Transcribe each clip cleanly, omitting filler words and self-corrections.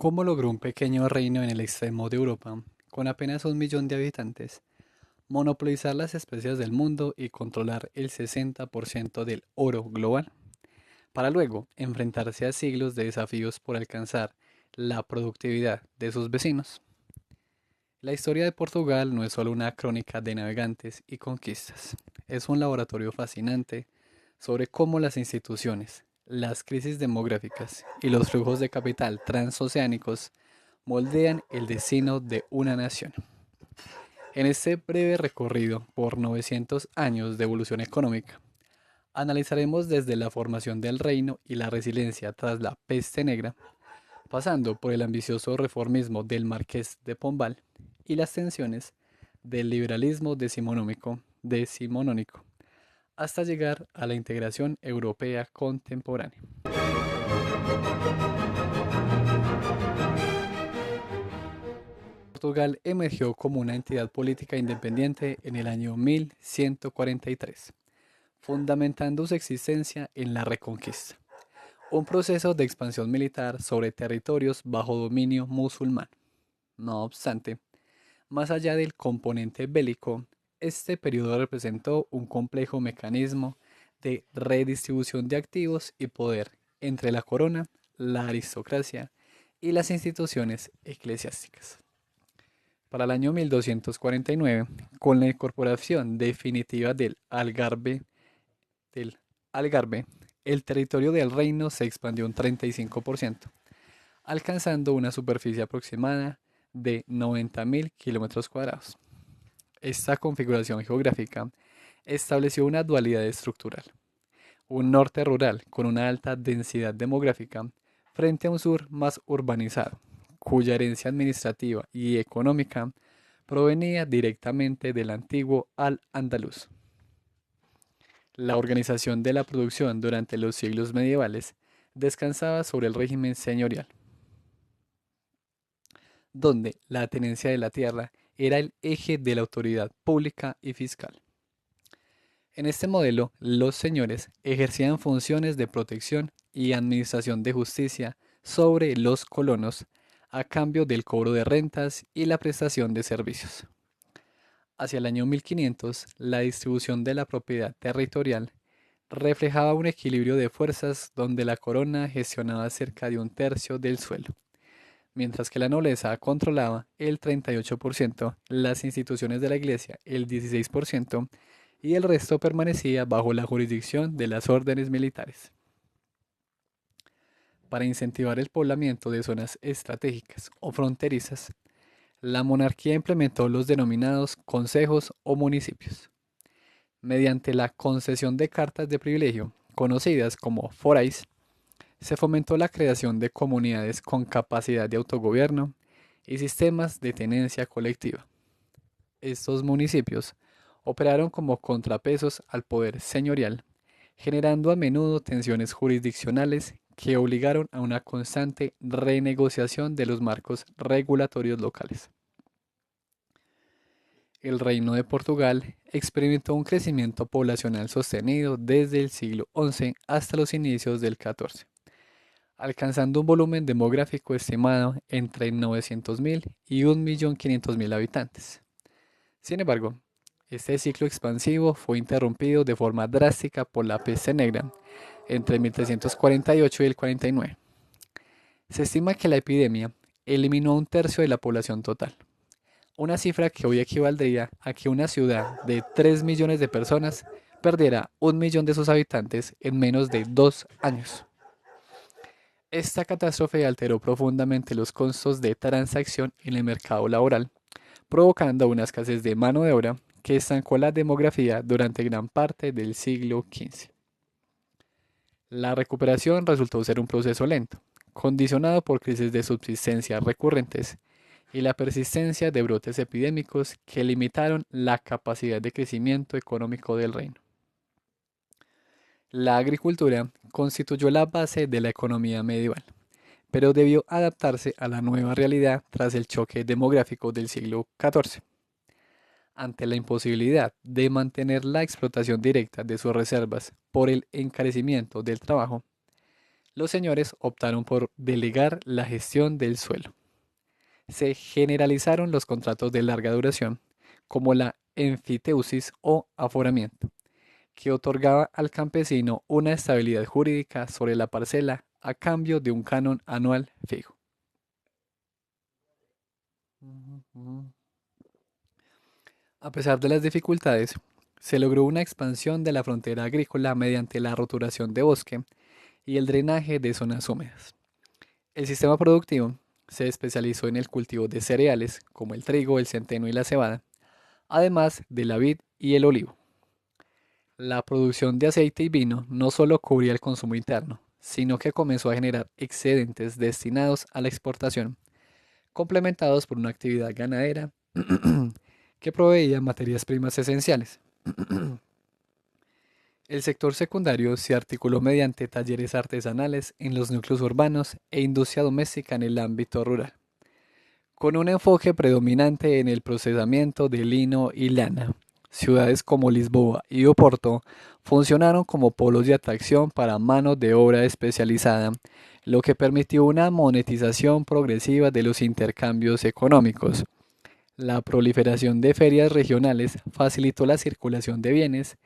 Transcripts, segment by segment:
¿Cómo logró un pequeño reino en el extremo de Europa, con apenas 1 millón de habitantes, monopolizar las especias del mundo y controlar el 60% del oro global, para luego enfrentarse a siglos de desafíos por alcanzar la productividad de sus vecinos? La historia de Portugal no es solo una crónica de navegantes y conquistas, es un laboratorio fascinante sobre cómo las instituciones, las crisis demográficas y los flujos de capital transoceánicos moldean el destino de una nación. En este breve recorrido por 900 años de evolución económica, analizaremos desde la formación del reino y la resiliencia tras la peste negra, pasando por el ambicioso reformismo del Marqués de Pombal y las tensiones del liberalismo decimonónico, hasta llegar a la integración europea contemporánea. Portugal emergió como una entidad política independiente en el año 1143, fundamentando su existencia en la Reconquista, un proceso de expansión militar sobre territorios bajo dominio musulmán. No obstante, más allá del componente bélico, este periodo representó un complejo mecanismo de redistribución de activos y poder entre la corona, la aristocracia y las instituciones eclesiásticas. Para el año 1249, con la incorporación definitiva del Algarve, el territorio del reino se expandió un 35%, alcanzando una superficie aproximada de 90.000 kilómetros cuadrados. Esta configuración geográfica estableció una dualidad estructural: un norte rural con una alta densidad demográfica frente a un sur más urbanizado, cuya herencia administrativa y económica provenía directamente del antiguo Al-Ándalus. La organización de la producción durante los siglos medievales descansaba sobre el régimen señorial, donde la tenencia de la tierra era el eje de la autoridad pública y fiscal. En este modelo, los señores ejercían funciones de protección y administración de justicia sobre los colonos a cambio del cobro de rentas y la prestación de servicios. Hacia el año 1500, la distribución de la propiedad territorial reflejaba un equilibrio de fuerzas donde la corona gestionaba cerca de un tercio del suelo, mientras que la nobleza controlaba el 38%, las instituciones de la iglesia el 16% y el resto permanecía bajo la jurisdicción de las órdenes militares. Para incentivar el poblamiento de zonas estratégicas o fronterizas, la monarquía implementó los denominados consejos o municipios. Mediante la concesión de cartas de privilegio, conocidas como forais, se fomentó la creación de comunidades con capacidad de autogobierno y sistemas de tenencia colectiva. Estos municipios operaron como contrapesos al poder señorial, generando a menudo tensiones jurisdiccionales que obligaron a una constante renegociación de los marcos regulatorios locales. El Reino de Portugal experimentó un crecimiento poblacional sostenido desde el siglo XI hasta los inicios del XIV, alcanzando un volumen demográfico estimado entre 900.000 y 1.500.000 habitantes. Sin embargo, este ciclo expansivo fue interrumpido de forma drástica por la peste negra entre 1348 y el 49. Se estima que la epidemia eliminó a un tercio de la población total, una cifra que hoy equivaldría a que una ciudad de 3 millones de personas perdiera 1 millón de sus habitantes en menos de 2 años. Esta catástrofe alteró profundamente los costos de transacción en el mercado laboral, provocando una escasez de mano de obra que estancó la demografía durante gran parte del siglo XV. La recuperación resultó ser un proceso lento, condicionado por crisis de subsistencia recurrentes y la persistencia de brotes epidémicos que limitaron la capacidad de crecimiento económico del reino. La agricultura constituyó la base de la economía medieval, pero debió adaptarse a la nueva realidad tras el choque demográfico del siglo XIV. Ante la imposibilidad de mantener la explotación directa de sus reservas por el encarecimiento del trabajo, Los señores optaron por delegar la gestión del suelo. Se generalizaron los contratos de larga duración, como la enfiteusis o aforamiento, que otorgaba al campesino una estabilidad jurídica sobre la parcela a cambio de un canon anual fijo. A pesar de las dificultades, se logró una expansión de la frontera agrícola mediante la roturación de bosque y el drenaje de zonas húmedas. El sistema productivo se especializó en el cultivo de cereales, como el trigo, el centeno y la cebada, además de la vid y el olivo. La producción de aceite y vino no solo cubría el consumo interno, sino que comenzó a generar excedentes destinados a la exportación, complementados por una actividad ganadera que proveía materias primas esenciales. El sector secundario se articuló mediante talleres artesanales en los núcleos urbanos e industria doméstica en el ámbito rural, con un enfoque predominante en el procesamiento de lino y lana. Ciudades como Lisboa y Oporto funcionaron como polos de atracción para mano de obra especializada, lo que permitió una monetización progresiva de los intercambios económicos. La proliferación de ferias regionales facilitó la circulación de bienes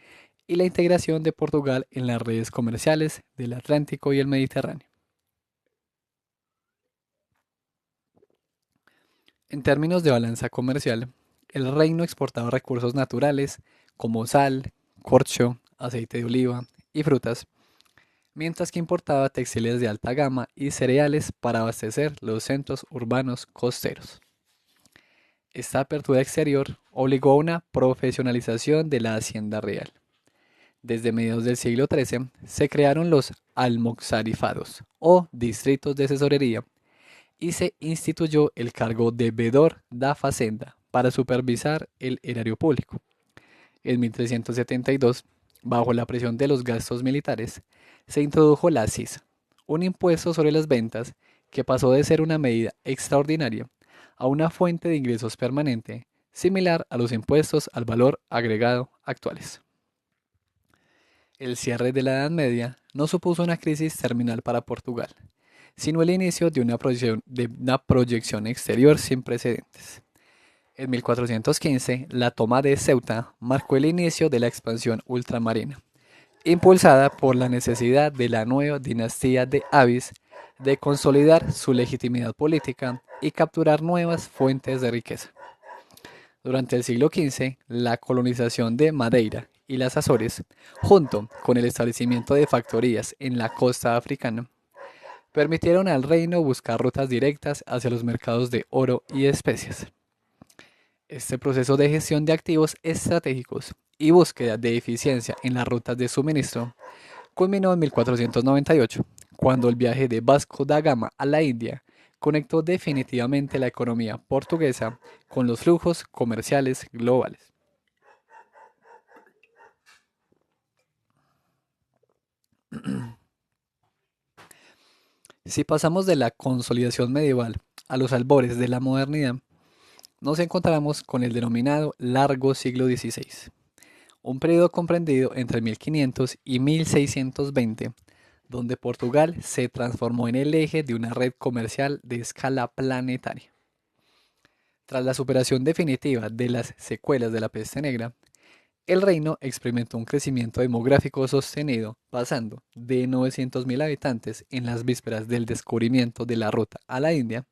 y la integración de Portugal en las redes comerciales del Atlántico y el Mediterráneo. En términos de balanza comercial, el reino exportaba recursos naturales como sal, corcho, aceite de oliva y frutas, mientras que importaba textiles de alta gama y cereales para abastecer los centros urbanos costeros. Esta apertura exterior obligó a una profesionalización de la hacienda real. Desde mediados del siglo XIII se crearon los almoxarifados o distritos de tesorería y se instituyó el cargo de vedor da Facenda para supervisar el erario público. En 1372, bajo la presión de los gastos militares, se introdujo la CISA, un impuesto sobre las ventas que pasó de ser una medida extraordinaria a una fuente de ingresos permanente, similar a los impuestos al valor agregado actuales. El cierre de la Edad Media no supuso una crisis terminal para Portugal, sino el inicio de una proyección exterior sin precedentes. En 1415, la toma de Ceuta marcó el inicio de la expansión ultramarina, impulsada por la necesidad de la nueva dinastía de Avis de consolidar su legitimidad política y capturar nuevas fuentes de riqueza. Durante el siglo XV, la colonización de Madeira y las Azores, junto con el establecimiento de factorías en la costa africana, permitieron al reino buscar rutas directas hacia los mercados de oro y especias. Este proceso de gestión de activos estratégicos y búsqueda de eficiencia en las rutas de suministro culminó en 1498, cuando el viaje de Vasco da Gama a la India conectó definitivamente la economía portuguesa con los flujos comerciales globales. Si pasamos de la consolidación medieval a los albores de la modernidad, nos encontramos con el denominado Largo Siglo XVI, un periodo comprendido entre 1500 y 1620, donde Portugal se transformó en el eje de una red comercial de escala planetaria. Tras la superación definitiva de las secuelas de la peste negra, el reino experimentó un crecimiento demográfico sostenido, pasando de 900.000 habitantes en las vísperas del descubrimiento de la ruta a la India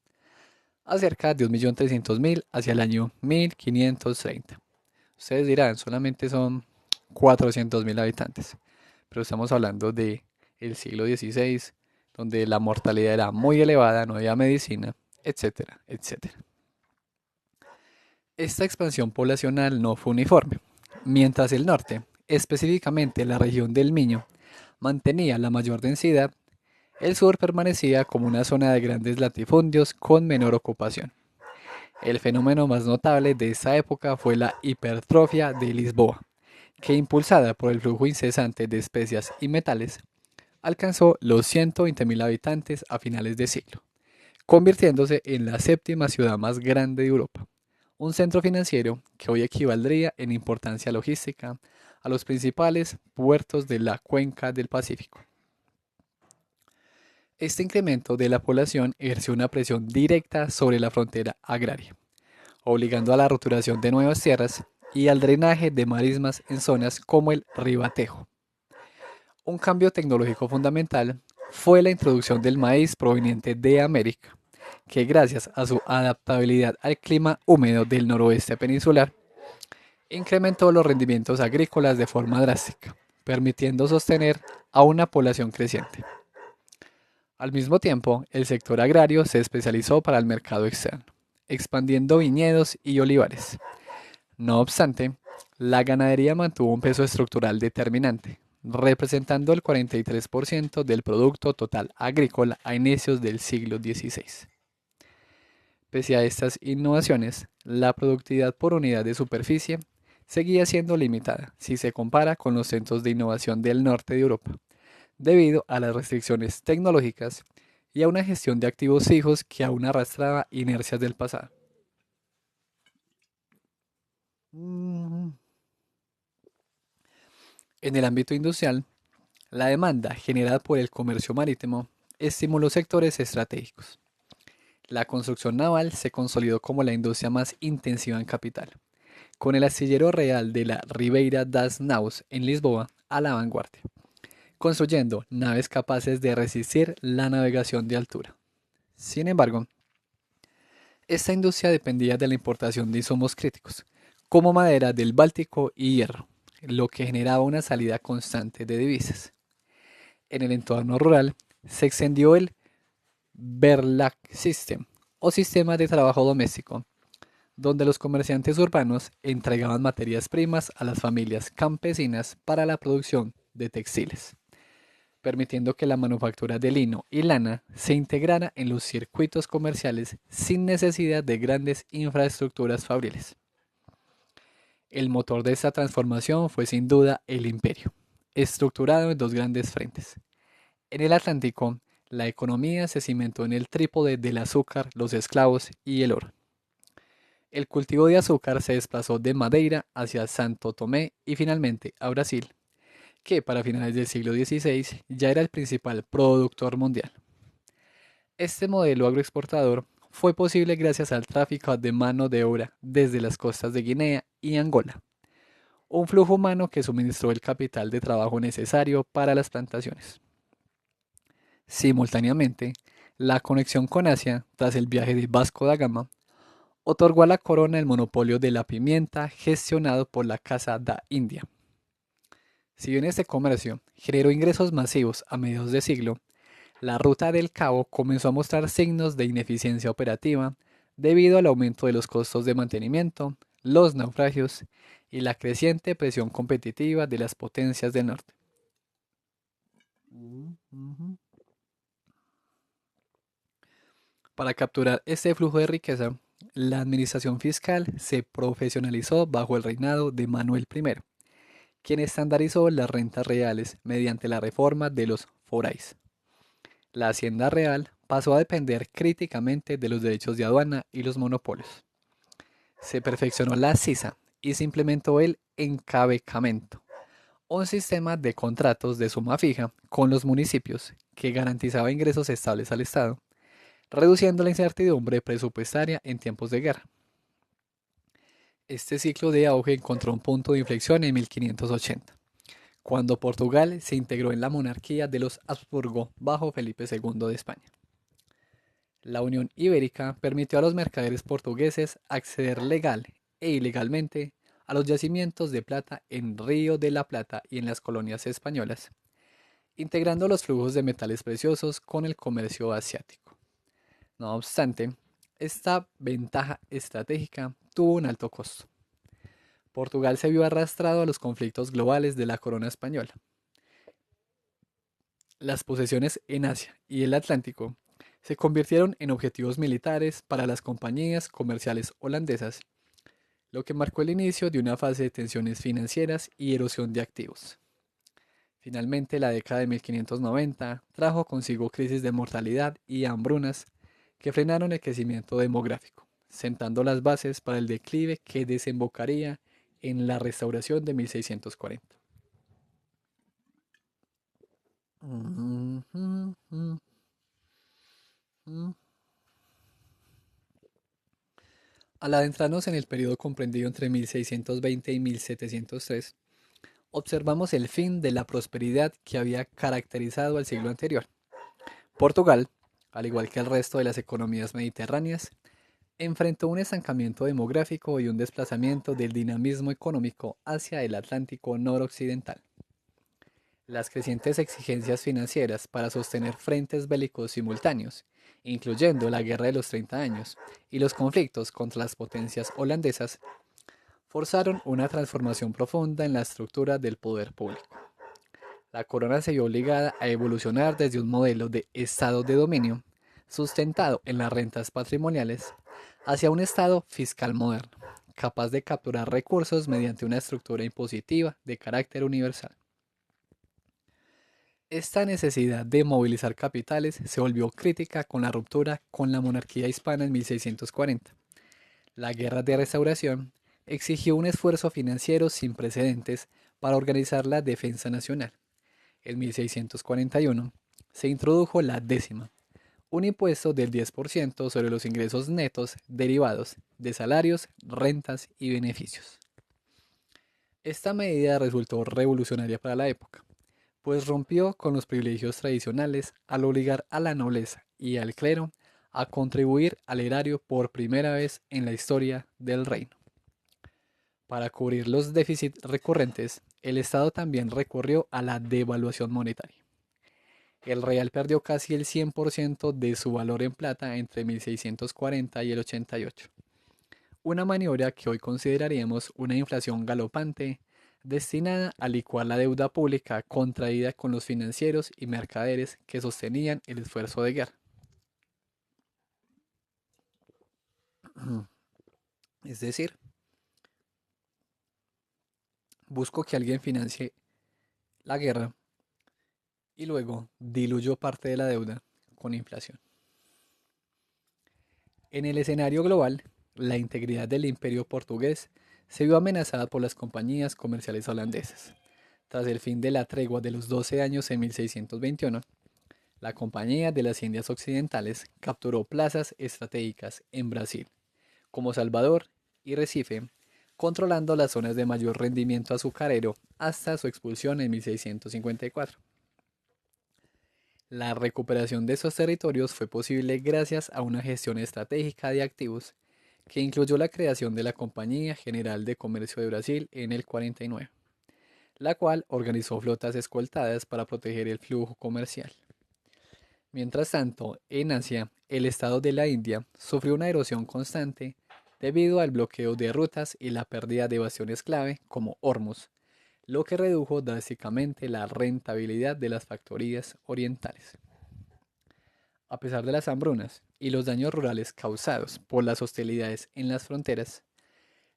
a cerca de 1.300.000 hacia el año 1530. Ustedes dirán, solamente son 400.000 habitantes, pero estamos hablando de el siglo XVI, donde la mortalidad era muy elevada, no había medicina, etcétera, etcétera. Esta expansión poblacional no fue uniforme. Mientras el norte, específicamente la región del Miño, mantenía la mayor densidad, el sur permanecía como una zona de grandes latifundios con menor ocupación. El fenómeno más notable de esta época fue la hipertrofia de Lisboa, que impulsada por el flujo incesante de especias y metales, alcanzó los 120.000 habitantes a finales de siglo, convirtiéndose en la séptima ciudad más grande de Europa, un centro financiero que hoy equivaldría en importancia logística a los principales puertos de la cuenca del Pacífico. Este incremento de la población ejerció una presión directa sobre la frontera agraria, obligando a la roturación de nuevas tierras y al drenaje de marismas en zonas como el Ribatejo. Un cambio tecnológico fundamental fue la introducción del maíz proveniente de América, que gracias a su adaptabilidad al clima húmedo del noroeste peninsular, incrementó los rendimientos agrícolas de forma drástica, permitiendo sostener a una población creciente. Al mismo tiempo, el sector agrario se especializó para el mercado externo, expandiendo viñedos y olivares. No obstante, la ganadería mantuvo un peso estructural determinante, representando el 43% del producto total agrícola a inicios del siglo XVI. Pese a estas innovaciones, la productividad por unidad de superficie seguía siendo limitada si se compara con los centros de innovación del norte de Europa, debido a las restricciones tecnológicas y a una gestión de activos fijos que aún arrastraba inercias del pasado. Mm. En el ámbito industrial, la demanda generada por el comercio marítimo estimuló sectores estratégicos. La construcción naval se consolidó como la industria más intensiva en capital, con el astillero real de la Ribeira das Naus en Lisboa a la vanguardia, construyendo naves capaces de resistir la navegación de altura. Sin embargo, esta industria dependía de la importación de insumos críticos, como madera del Báltico y hierro, lo que generaba una salida constante de divisas. En el entorno rural se extendió el Verlag System, o sistema de trabajo doméstico, donde los comerciantes urbanos entregaban materias primas a las familias campesinas para la producción de textiles, permitiendo que la manufactura de lino y lana se integrara en los circuitos comerciales sin necesidad de grandes infraestructuras fabriles. El motor de esta transformación fue sin duda el imperio, estructurado en dos grandes frentes. En el Atlántico, la economía se cimentó en el trípode del azúcar, los esclavos y el oro. El cultivo de azúcar se desplazó de Madeira hacia Santo Tomé y finalmente a Brasil, que para finales del siglo XVI ya era el principal productor mundial. Este modelo agroexportador fue posible gracias al tráfico de mano de obra desde las costas de Guinea y Angola, un flujo humano que suministró el capital de trabajo necesario para las plantaciones. Simultáneamente, la conexión con Asia, tras el viaje de Vasco da Gama, otorgó a la corona el monopolio de la pimienta gestionado por la Casa da India. Si bien este comercio generó ingresos masivos a mediados de siglo, la ruta del Cabo comenzó a mostrar signos de ineficiencia operativa debido al aumento de los costos de mantenimiento, los naufragios y la creciente presión competitiva de las potencias del norte. Para capturar este flujo de riqueza, la administración fiscal se profesionalizó bajo el reinado de Manuel I, quien estandarizó las rentas reales mediante la reforma de los forais. La hacienda real pasó a depender críticamente de los derechos de aduana y los monopolios. Se perfeccionó la sisa y se implementó el encabecamento, un sistema de contratos de suma fija con los municipios que garantizaba ingresos estables al Estado, reduciendo la incertidumbre presupuestaria en tiempos de guerra. Este ciclo de auge encontró un punto de inflexión en 1580, cuando Portugal se integró en la monarquía de los Habsburgo bajo Felipe II de España. La Unión Ibérica permitió a los mercaderes portugueses acceder legal e ilegalmente a los yacimientos de plata en Río de la Plata y en las colonias españolas, integrando los flujos de metales preciosos con el comercio asiático. No obstante, esta ventaja estratégica tuvo un alto costo. Portugal se vio arrastrado a los conflictos globales de la corona española. Las posesiones en Asia y el Atlántico se convirtieron en objetivos militares para las compañías comerciales holandesas, lo que marcó el inicio de una fase de tensiones financieras y erosión de activos. Finalmente, la década de 1590 trajo consigo crisis de mortalidad y hambrunas que frenaron el crecimiento demográfico, sentando las bases para el declive que desembocaría en la restauración de 1640. Mm. Al adentrarnos en el periodo comprendido entre 1620 y 1703, observamos el fin de la prosperidad que había caracterizado al siglo anterior. Portugal, al igual que el resto de las economías mediterráneas, enfrentó un estancamiento demográfico y un desplazamiento del dinamismo económico hacia el Atlántico noroccidental. Las crecientes exigencias financieras para sostener frentes bélicos simultáneos, incluyendo la Guerra de los 30 años y los conflictos contra las potencias holandesas, forzaron una transformación profunda en la estructura del poder público. La corona se vio obligada a evolucionar desde un modelo de Estado de dominio, sustentado en las rentas patrimoniales, hacia un Estado fiscal moderno, capaz de capturar recursos mediante una estructura impositiva de carácter universal. Esta necesidad de movilizar capitales se volvió crítica con la ruptura con la monarquía hispana en 1640. La Guerra de Restauración exigió un esfuerzo financiero sin precedentes para organizar la defensa nacional. En 1641 se introdujo la décima, un impuesto del 10% sobre los ingresos netos derivados de salarios, rentas y beneficios. Esta medida resultó revolucionaria para la época, pues rompió con los privilegios tradicionales al obligar a la nobleza y al clero a contribuir al erario por primera vez en la historia del reino. Para cubrir los déficits recurrentes, el Estado también recurrió a la devaluación monetaria. El real perdió casi el 100% de su valor en plata entre 1640 y el 88, una maniobra que hoy consideraríamos una inflación galopante destinada a licuar la deuda pública contraída con los financieros y mercaderes que sostenían el esfuerzo de guerra. Es decir, busco que alguien financie la guerra y luego diluyó parte de la deuda con inflación. En el escenario global, la integridad del imperio portugués se vio amenazada por las compañías comerciales holandesas. Tras el fin de la tregua de los 12 años en 1621, la Compañía de las Indias Occidentales capturó plazas estratégicas en Brasil, como Salvador y Recife, controlando las zonas de mayor rendimiento azucarero hasta su expulsión en 1654. La recuperación de esos territorios fue posible gracias a una gestión estratégica de activos que incluyó la creación de la Compañía General de Comercio de Brasil en el 49, la cual organizó flotas escoltadas para proteger el flujo comercial. Mientras tanto, en Asia, el estado de la India sufrió una erosión constante debido al bloqueo de rutas y la pérdida de bastiones clave como Hormuz, lo que redujo drásticamente la rentabilidad de las factorías orientales. A pesar de las hambrunas y los daños rurales causados por las hostilidades en las fronteras,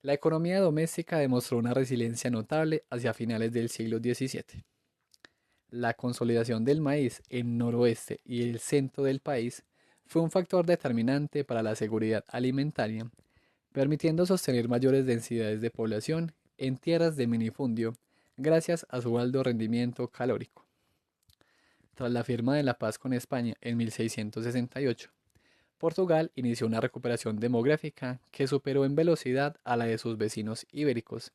la economía doméstica demostró una resiliencia notable hacia finales del siglo XVII. La consolidación del maíz en noroeste y el centro del país fue un factor determinante para la seguridad alimentaria, permitiendo sostener mayores densidades de población en tierras de minifundio gracias a su alto rendimiento calórico. Tras la firma de la paz con España en 1668, Portugal inició una recuperación demográfica que superó en velocidad a la de sus vecinos ibéricos,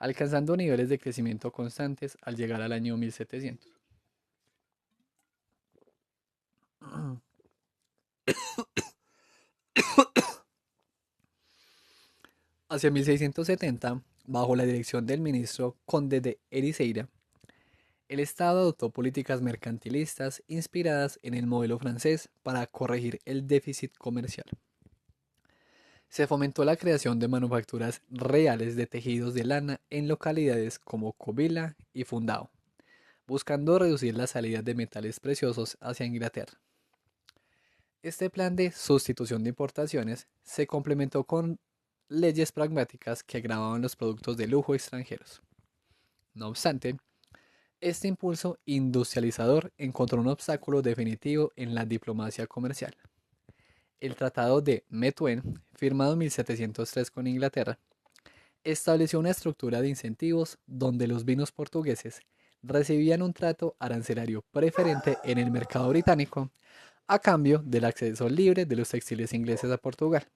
alcanzando niveles de crecimiento constantes al llegar al año 1700. Hacia 1670, bajo la dirección del ministro Conde de Ericeira, el Estado adoptó políticas mercantilistas inspiradas en el modelo francés para corregir el déficit comercial. Se fomentó la creación de manufacturas reales de tejidos de lana en localidades como Covila y Fundao, buscando reducir la salida de metales preciosos hacia Inglaterra. Este plan de sustitución de importaciones se complementó con leyes pragmáticas que agravaban los productos de lujo extranjeros. No obstante, este impulso industrializador encontró un obstáculo definitivo en la diplomacia comercial. El Tratado de Methuen, firmado en 1703 con Inglaterra, estableció una estructura de incentivos donde los vinos portugueses recibían un trato arancelario preferente en el mercado británico, a cambio del acceso libre de los textiles ingleses a Portugal.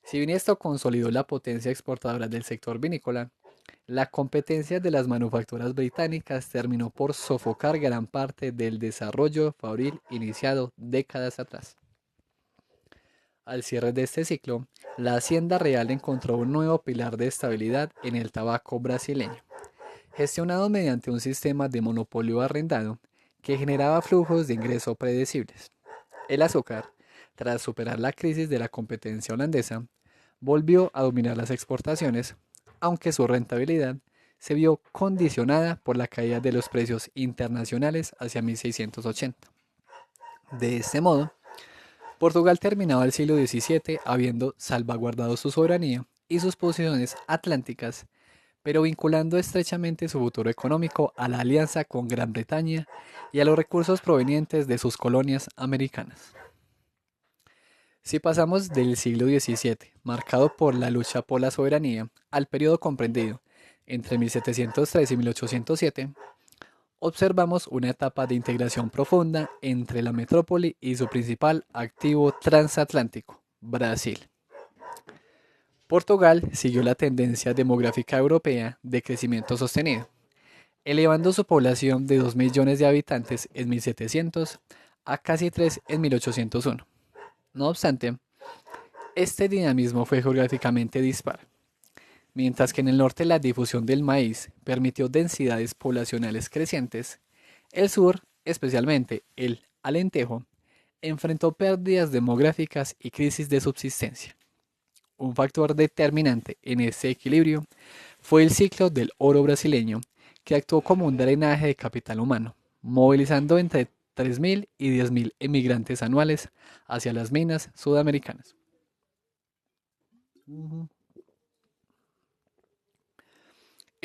Si bien esto consolidó la potencia exportadora del sector vinícola, la competencia de las manufacturas británicas terminó por sofocar gran parte del desarrollo fabril iniciado décadas atrás. Al cierre de este ciclo, la Hacienda Real encontró un nuevo pilar de estabilidad en el tabaco brasileño, gestionado mediante un sistema de monopolio arrendado que generaba flujos de ingreso predecibles. El azúcar, tras superar la crisis de la competencia holandesa, volvió a dominar las exportaciones, aunque su rentabilidad se vio condicionada por la caída de los precios internacionales hacia 1680. De este modo, Portugal terminaba el siglo XVII habiendo salvaguardado su soberanía y sus posiciones atlánticas, pero vinculando estrechamente su futuro económico a la alianza con Gran Bretaña y a los recursos provenientes de sus colonias americanas. Si pasamos del siglo XVII, marcado por la lucha por la soberanía, al periodo comprendido entre 1703 y 1807, observamos una etapa de integración profunda entre la metrópoli y su principal activo transatlántico, Brasil. Portugal siguió la tendencia demográfica europea de crecimiento sostenido, elevando su población de 2 millones de habitantes en 1700 a casi 3 en 1801. No obstante, este dinamismo fue geográficamente dispar. Mientras que en el norte la difusión del maíz permitió densidades poblacionales crecientes, el sur, especialmente el Alentejo, enfrentó pérdidas demográficas y crisis de subsistencia. Un factor determinante en este equilibrio fue el ciclo del oro brasileño, que actuó como un drenaje de capital humano, movilizando entre 3.000 y 10.000 emigrantes anuales hacia las minas sudamericanas. En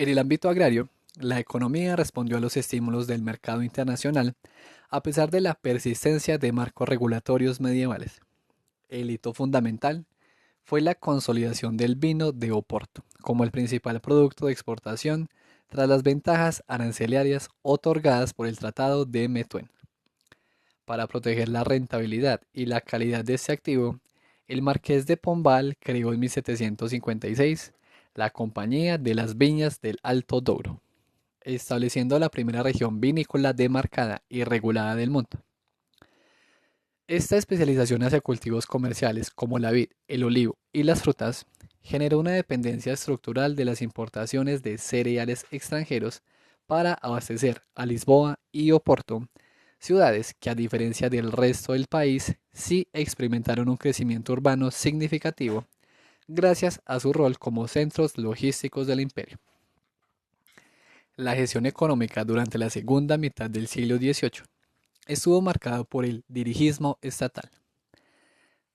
el ámbito agrario, la economía respondió a los estímulos del mercado internacional a pesar de la persistencia de marcos regulatorios medievales. El hito fundamental fue la consolidación del vino de Oporto como el principal producto de exportación tras las ventajas arancelarias otorgadas por el Tratado de Methuen. Para proteger la rentabilidad y la calidad de este activo, el Marqués de Pombal creó en 1756 la Compañía de las Viñas del Alto Douro, estableciendo la primera región vinícola demarcada y regulada del mundo. Esta especialización hacia cultivos comerciales como la vid, el olivo y las frutas generó una dependencia estructural de las importaciones de cereales extranjeros para abastecer a Lisboa y Oporto, ciudades que a diferencia del resto del país sí experimentaron un crecimiento urbano significativo gracias a su rol como centros logísticos del imperio. La gestión económica durante la segunda mitad del siglo XVIII estuvo marcado por el dirigismo estatal.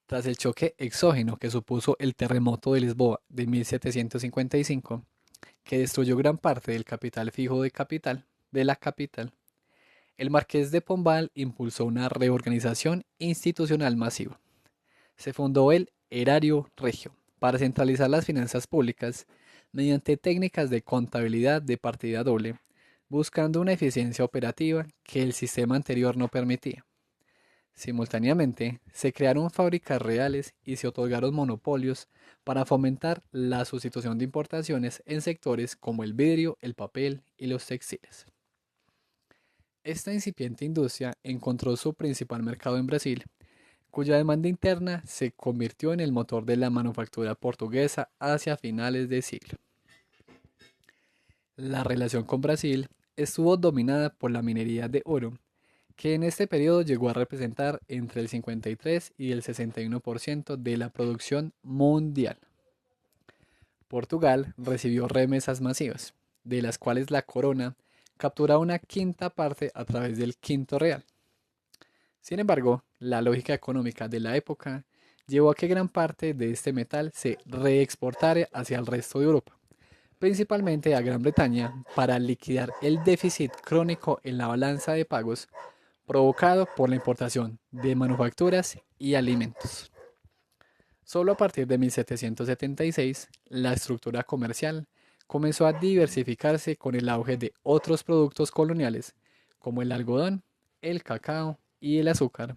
Tras el choque exógeno que supuso el terremoto de Lisboa de 1755, que destruyó gran parte del capital fijo de la capital, el Marqués de Pombal impulsó una reorganización institucional masiva. Se fundó el Erario Regio para centralizar las finanzas públicas mediante técnicas de contabilidad de partida doble, buscando una eficiencia operativa que el sistema anterior no permitía. Simultáneamente, se crearon fábricas reales y se otorgaron monopolios para fomentar la sustitución de importaciones en sectores como el vidrio, el papel y los textiles. Esta incipiente industria encontró su principal mercado en Brasil, cuya demanda interna se convirtió en el motor de la manufactura portuguesa hacia finales de siglo. La relación con Brasil estuvo dominada por la minería de oro, que en este periodo llegó a representar entre el 53 y el 61% de la producción mundial. Portugal recibió remesas masivas, de las cuales la corona capturaba una quinta parte a través del quinto real. Sin embargo, la lógica económica de la época llevó a que gran parte de este metal se reexportara hacia el resto de Europa, principalmente a Gran Bretaña, para liquidar el déficit crónico en la balanza de pagos provocado por la importación de manufacturas y alimentos. Solo a partir de 1776, la estructura comercial comenzó a diversificarse con el auge de otros productos coloniales como el algodón, el cacao y el azúcar,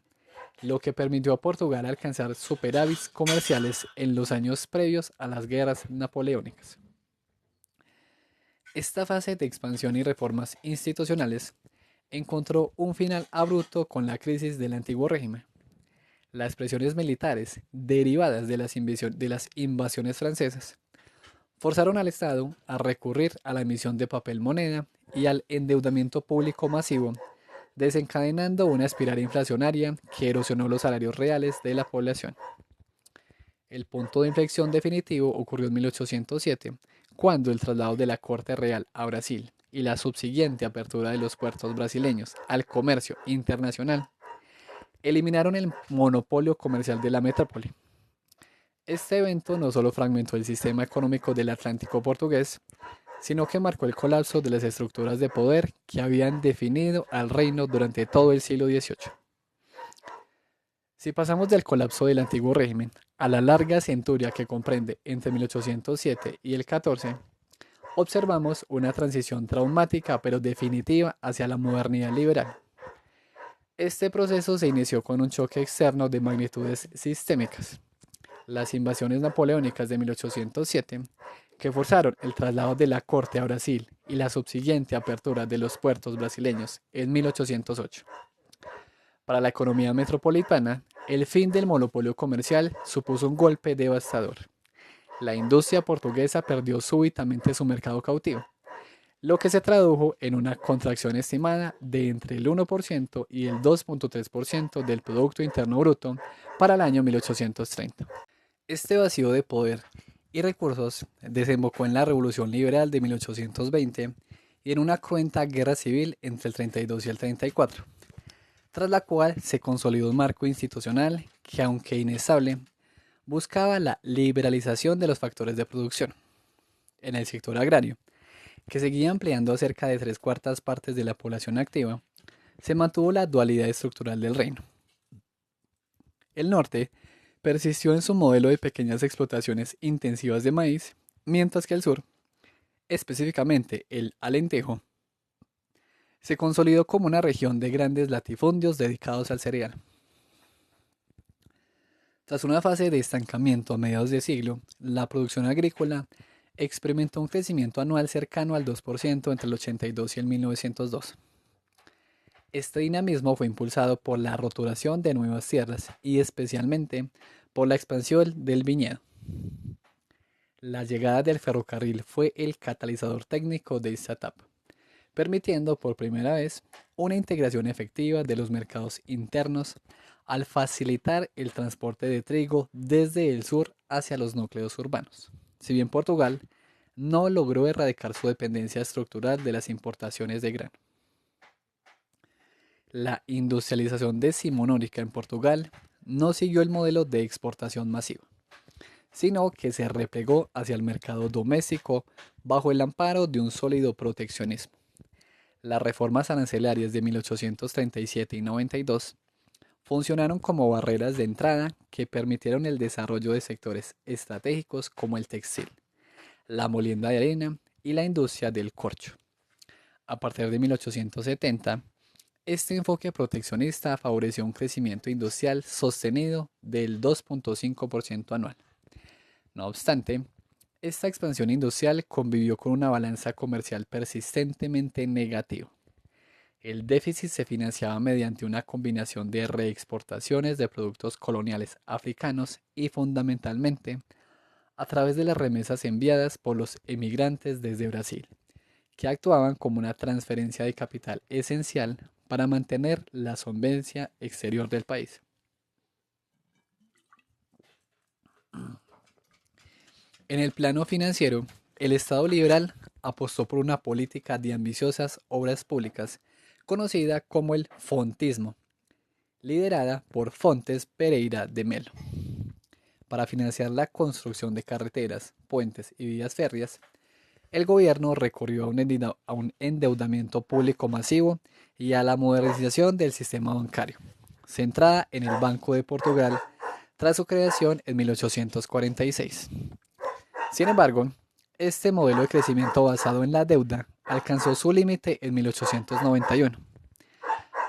lo que permitió a Portugal alcanzar superávits comerciales en los años previos a las guerras napoleónicas. Esta fase de expansión y reformas institucionales encontró un final abrupto con la crisis del antiguo régimen. Las presiones militares derivadas de las invasiones francesas forzaron al Estado a recurrir a la emisión de papel moneda y al endeudamiento público masivo, desencadenando una espiral inflacionaria que erosionó los salarios reales de la población. El punto de inflexión definitivo ocurrió en 1807, cuando el traslado de la corte real a Brasil y la subsiguiente apertura de los puertos brasileños al comercio internacional eliminaron el monopolio comercial de la metrópoli. Este evento no solo fragmentó el sistema económico del Atlántico portugués, sino que marcó el colapso de las estructuras de poder que habían definido al reino durante todo el siglo XVIII. Si pasamos del colapso del antiguo régimen a la larga centuria que comprende entre 1807 y el XIV, observamos una transición traumática pero definitiva hacia la modernidad liberal. Este proceso se inició con un choque externo de magnitudes sistémicas. Las invasiones napoleónicas de 1807, que forzaron el traslado de la corte a Brasil y la subsiguiente apertura de los puertos brasileños en 1808. Para la economía metropolitana, el fin del monopolio comercial supuso un golpe devastador. La industria portuguesa perdió súbitamente su mercado cautivo, lo que se tradujo en una contracción estimada de entre el 1% y el 2,3% del Producto Interno Bruto para el año 1830. Este vacío de poder y recursos desembocó en la Revolución Liberal de 1820 y en una cruenta guerra civil entre el 32 y el 34, tras la cual se consolidó un marco institucional que, aunque inestable, buscaba la liberalización de los factores de producción. En el sector agrario, que seguía empleando a cerca de 3/4 partes de la población activa, se mantuvo la dualidad estructural del reino. El norte persistió en su modelo de pequeñas explotaciones intensivas de maíz, mientras que el sur, específicamente el Alentejo, se consolidó como una región de grandes latifundios dedicados al cereal. Tras una fase de estancamiento a mediados de siglo, la producción agrícola experimentó un crecimiento anual cercano al 2% entre el 82 y el 1902. Este dinamismo fue impulsado por la roturación de nuevas tierras y especialmente por la expansión del viñedo. La llegada del ferrocarril fue el catalizador técnico de esta etapa, permitiendo por primera vez una integración efectiva de los mercados internos al facilitar el transporte de trigo desde el sur hacia los núcleos urbanos. Si bien Portugal no logró erradicar su dependencia estructural de las importaciones de grano. La industrialización decimonónica en Portugal no siguió el modelo de exportación masiva, sino que se replegó hacia el mercado doméstico bajo el amparo de un sólido proteccionismo. Las reformas arancelarias de 1837 y 92 funcionaron como barreras de entrada que permitieron el desarrollo de sectores estratégicos como el textil, la molienda de arena y la industria del corcho. A partir de 1870, este enfoque proteccionista favoreció un crecimiento industrial sostenido del 2,5% anual. No obstante, esta expansión industrial convivió con una balanza comercial persistentemente negativa. El déficit se financiaba mediante una combinación de reexportaciones de productos coloniales africanos y fundamentalmente a través de las remesas enviadas por los emigrantes desde Brasil, que actuaban como una transferencia de capital esencial para mantener la solvencia exterior del país. En el plano financiero, el Estado liberal apostó por una política de ambiciosas obras públicas conocida como el fontismo, liderada por Fontes Pereira de Melo. Para financiar la construcción de carreteras, puentes y vías férreas, el gobierno recurrió a un endeudamiento público masivo y a la modernización del sistema bancario, centrada en el Banco de Portugal tras su creación en 1846. Sin embargo, este modelo de crecimiento basado en la deuda alcanzó su límite en 1891,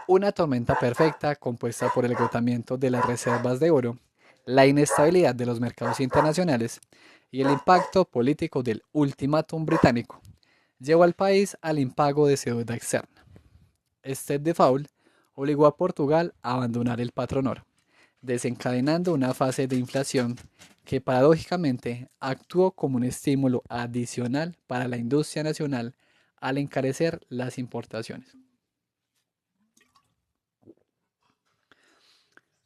Una tormenta perfecta compuesta por el agotamiento de las reservas de oro, la inestabilidad de los mercados internacionales y el impacto político del ultimátum británico llevó al país al impago de su deuda externa. Este default obligó a Portugal a abandonar el patrón oro, desencadenando una fase de inflación que paradójicamente actuó como un estímulo adicional para la industria nacional al encarecer las importaciones.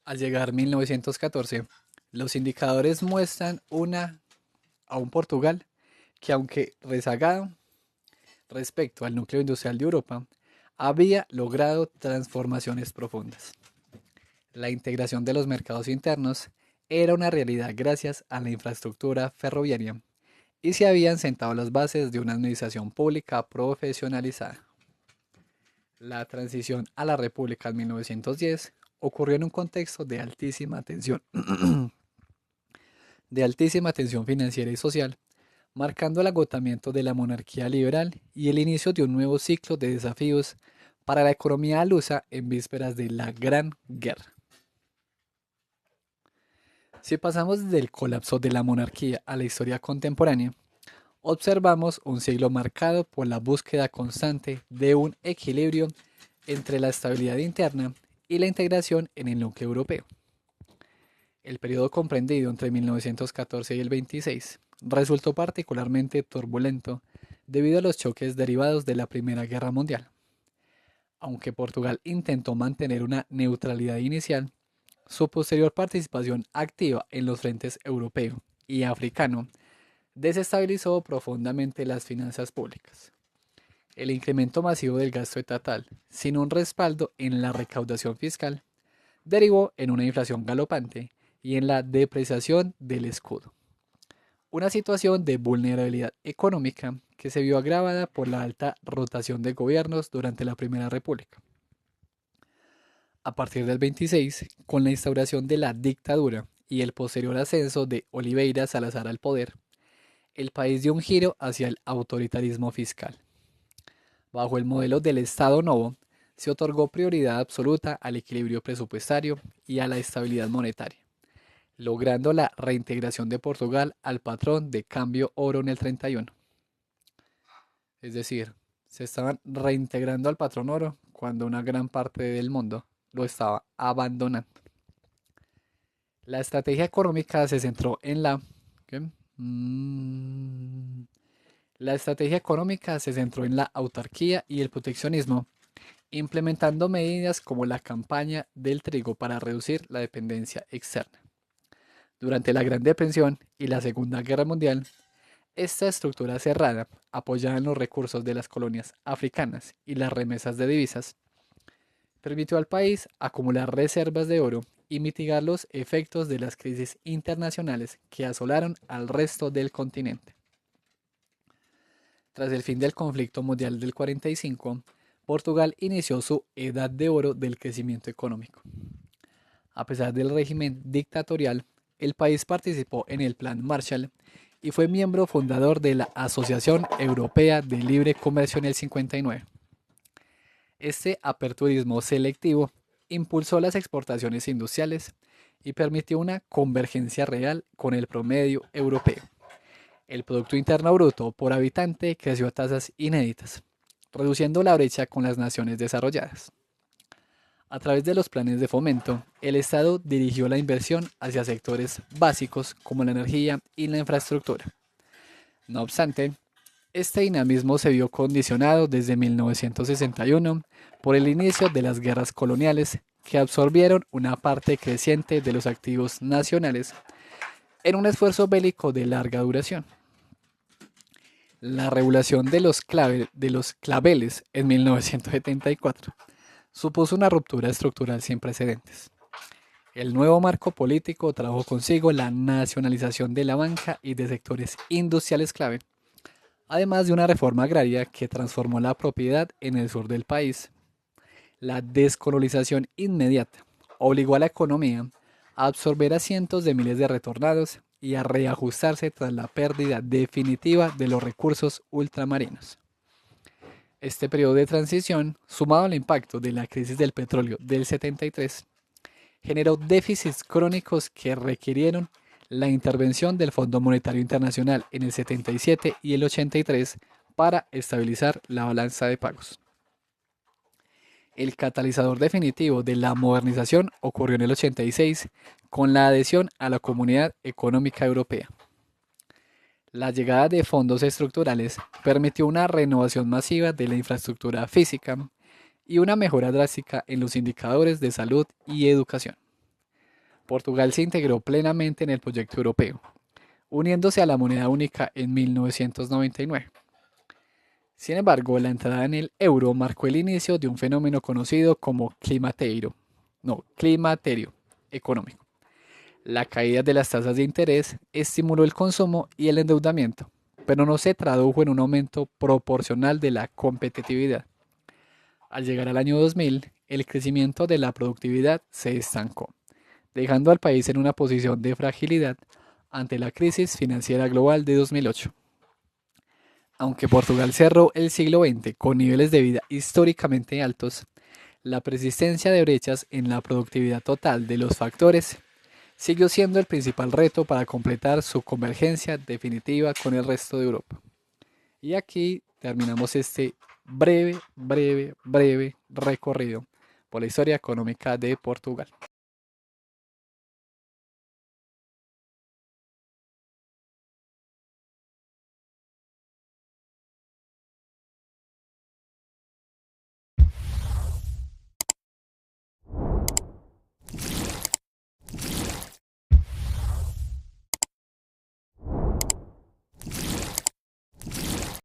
Al llegar 1914, los indicadores muestran a un Portugal que, aunque rezagado respecto al núcleo industrial de Europa, había logrado transformaciones profundas. La integración de los mercados internos era una realidad gracias a la infraestructura ferroviaria y se habían sentado las bases de una administración pública profesionalizada. La transición a la República en 1910 ocurrió en un contexto de altísima tensión financiera y social, marcando el agotamiento de la monarquía liberal y el inicio de un nuevo ciclo de desafíos para la economía lusa en vísperas de la Gran Guerra. Si pasamos del colapso de la monarquía a la historia contemporánea, observamos un siglo marcado por la búsqueda constante de un equilibrio entre la estabilidad interna y la integración en el núcleo europeo. El periodo comprendido entre 1914 y el 26 resultó particularmente turbulento debido a los choques derivados de la Primera Guerra Mundial. Aunque Portugal intentó mantener una neutralidad inicial, su posterior participación activa en los frentes europeo y africano desestabilizó profundamente las finanzas públicas. El incremento masivo del gasto estatal, sin un respaldo en la recaudación fiscal, derivó en una inflación galopante y en la depreciación del escudo. Una situación de vulnerabilidad económica que se vio agravada por la alta rotación de gobiernos durante la Primera República. A partir del 26, con la instauración de la dictadura y el posterior ascenso de Oliveira Salazar al poder, el país dio un giro hacia el autoritarismo fiscal. Bajo el modelo del Estado Novo, se otorgó prioridad absoluta al equilibrio presupuestario y a la estabilidad monetaria, logrando la reintegración de Portugal al patrón de cambio oro en el 31. Es decir, se estaban reintegrando al patrón oro cuando una gran parte del mundo lo estaba abandonando. La estrategia económica se centró en ¿qué? La estrategia económica se centró en la autarquía y el proteccionismo, implementando medidas como la campaña del trigo para reducir la dependencia externa. Durante la Gran Depresión y la Segunda Guerra Mundial, esta estructura cerrada, apoyada en los recursos de las colonias africanas y las remesas de divisas, permitió al país acumular reservas de oro y mitigar los efectos de las crisis internacionales que asolaron al resto del continente. Tras el fin del conflicto mundial del 45, Portugal inició su edad de oro del crecimiento económico. A pesar del régimen dictatorial, el país participó en el Plan Marshall y fue miembro fundador de la Asociación Europea de Libre Comercio en el 59. Este aperturismo selectivo impulsó las exportaciones industriales y permitió una convergencia real con el promedio europeo. El Producto Interno Bruto por habitante creció a tasas inéditas, reduciendo la brecha con las naciones desarrolladas. A través de los planes de fomento, el Estado dirigió la inversión hacia sectores básicos como la energía y la infraestructura. No obstante, este dinamismo se vio condicionado desde 1961 por el inicio de las guerras coloniales que absorbieron una parte creciente de los activos nacionales en un esfuerzo bélico de larga duración. La regulación de los claveles en 1974 supuso una ruptura estructural sin precedentes. El nuevo marco político trajo consigo la nacionalización de la banca y de sectores industriales clave, además de una reforma agraria que transformó la propiedad en el sur del país. La descolonización inmediata obligó a la economía a absorber a cientos de miles de retornados y a reajustarse tras la pérdida definitiva de los recursos ultramarinos. Este periodo de transición, sumado al impacto de la crisis del petróleo del 73, generó déficits crónicos que requirieron la intervención del Fondo Monetario Internacional en el 77 y el 83 para estabilizar la balanza de pagos. El catalizador definitivo de la modernización ocurrió en el 86 con la adhesión a la Comunidad Económica Europea. La llegada de fondos estructurales permitió una renovación masiva de la infraestructura física y una mejora drástica en los indicadores de salud y educación. Portugal se integró plenamente en el proyecto europeo, uniéndose a la moneda única en 1999. Sin embargo, la entrada en el euro marcó el inicio de un fenómeno conocido como climaterio económico. La caída de las tasas de interés estimuló el consumo y el endeudamiento, pero no se tradujo en un aumento proporcional de la competitividad. Al llegar al año 2000, el crecimiento de la productividad se estancó, dejando al país en una posición de fragilidad ante la crisis financiera global de 2008. Aunque Portugal cerró el siglo XX con niveles de vida históricamente altos, la persistencia de brechas en la productividad total de los factores siguió siendo el principal reto para completar su convergencia definitiva con el resto de Europa. Y aquí terminamos este breve recorrido por la historia económica de Portugal.